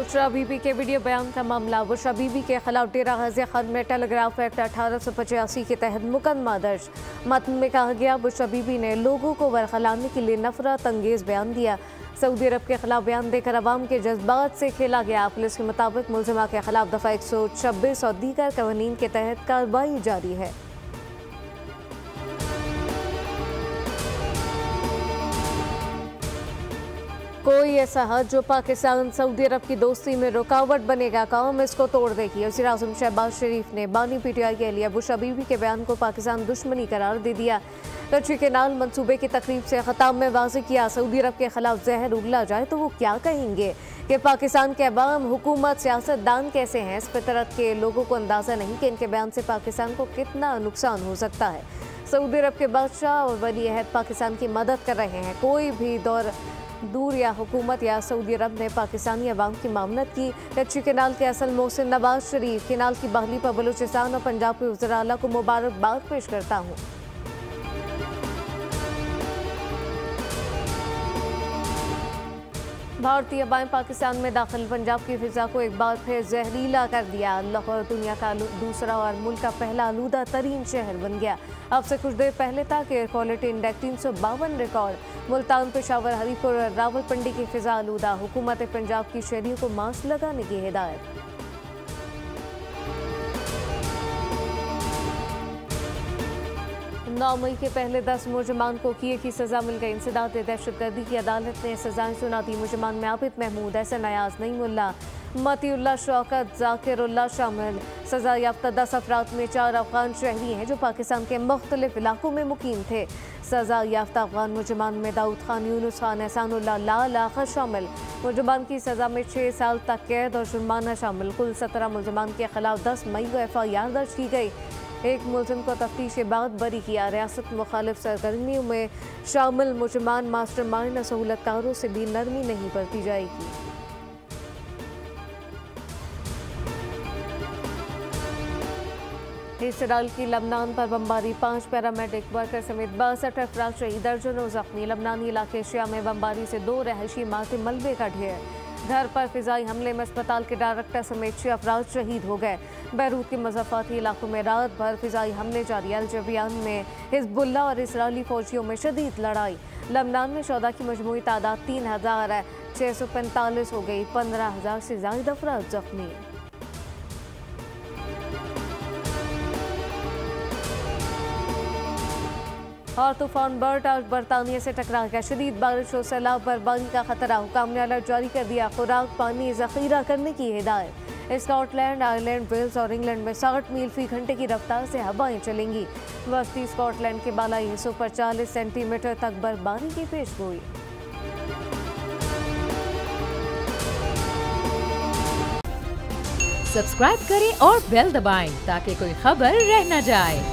बुशरा बीबी के वीडियो बयान का मामला। बुशरा बीबी के खिलाफ डेरा गाजी खान में टेलीग्राफ एक्ट 1885 के तहत मुकदमा दर्ज। मतन में कहा गया, बुशरा बीबी ने लोगों को बरखलाने के लिए नफरत अंगेज बयान दिया। सऊदी अरब के खिलाफ बयान देकर अवाम के जज्बात से खेला गया। पुलिस के मुताबिक मुलजिमा के खिलाफ दफा 126 और दीगर कवानीन के तहत कार्रवाई जारी है। कोई ऐसा हद जो पाकिस्तान सऊदी अरब की दोस्ती में रुकावट बनेगा, कौम इसको तोड़ देगी। वज़ीर आज़म शहबाज शरीफ ने बानी PTI के लिए बुशरा बीबी के बयान को पाकिस्तान दुश्मनी करार दे दिया। कच्ची केनाल मंसूबे की तकरीब से खिताब में वाज़ेह किया, सऊदी अरब के खिलाफ जहर उगला जाए तो वो क्या कहेंगे कि पाकिस्तान के अवाम, हुकूमत, सियासतदान कैसे हैं। इस फितरत के लोगों को अंदाज़ा नहीं कि इनके बयान से पाकिस्तान को कितना नुकसान हो सकता है। सऊदी अरब के बादशाह और वली अहद पाकिस्तान की मदद कर रहे हैं। कोई भी दूर या हुकूमत या सऊदी अरब ने पाकिस्तानी अवाम की मामनत की। कच्ची केनाल के असल मोहसिन नवाज शरीफ केनाल की बहाली पर बलूचिस्तान और पंजाब के वज़ीर आला को मुबारकबाद पेश करता हूँ। भारतीय हवाएं पाकिस्तान में दाखिल पंजाब की फिजा को एक बार फिर जहरीला कर दिया। लाहौर दुनिया का दूसरा और मुल्क का पहला आलूदा तरीन शहर बन गया। अब से कुछ देर पहले तक air quality index 352 record. Multan, Peshawar, Haripur और रावलपिंडी की फिजा आलूदा। हुकूमत पंजाब की शहरियों को मास्क लगाने की हिदायत। 9 मई के पहले 10 मुलजमान को किए की सजा मिल गई। इंसदाद दहशतगर्दी की अदालत ने सजाएं सुना दी। मुलजमान में आबिद महमूद, एहसन अयाज, नईमुल्ला, मतीउल्लाह, शौकत, जाकिरुल्लाह शामिल। सजा याफ्ता 10 अफराद में 4 अफगान शहरी हैं जो पाकिस्तान के मुख्तलिफ इलाकों में मुकीम थे। सजा याफ्ता अफगान मुलजमान में दाऊद खान, यूनुस खान, एहसानुल्लाह, लाल आखर शामिल। मुलजमान की सजा में 6 साल तक कैद और जुर्माना शामिल। कुल 17 मुलजमान के खिलाफ 10 मई को FIR दर्ज की गई। एक मुलजिम को तफ्तीश के बाद बरी किया। रियासत मुखालिफ सरगर्मियों में शामिल मुलजमान, मास्टर माइंड और सहूलतकारों से भी नरमी नहीं बरती जाएगी। इसराइल की लबनान पर बमबारी, 5 पैरामेडिक वर्कर समेत 62 अफराद शहीद, दर्जनों जख्मी। लबनानी इलाके शिया में बमबारी से 2 रहायशी इमारतें मलबे का ढेर। घर पर फिजाई हमले में अस्पताल के डायरेक्टर समेत 6 अफराद शहीद हो गए। बैरूत के मज़ाफ़ाती इलाकों में रात भर फिजाई हमले जारी। अल जबियान में हिज़्बुल्लाह और इसराइली फौजियों में शदीद लड़ाई। लबनान में शोदा की मजमूई तादाद 3645 हो गई। 15,000 से ज़ायद अफराद जख्मी। और तूफान बर्ट आज बरतानिया से टकरा गया। शदीद बारिश और सैलाब बर्बादी का खतरा। हुकाम ने अलर्ट जारी कर दिया। खुराक पानी जखीरा करने की हिदायत। स्कॉटलैंड, आयरलैंड, वेल्स और इंग्लैंड में 60 मील फी घंटे की रफ्तार से हवाएं चलेंगी। वस्ती स्कॉटलैंड के बालाई हिस्सों पर 40 सेंटीमीटर तक बर्फबारी की पेशगोई। सब्सक्राइब करें और बेल दबाएं ताकि कोई खबर रह न जाए।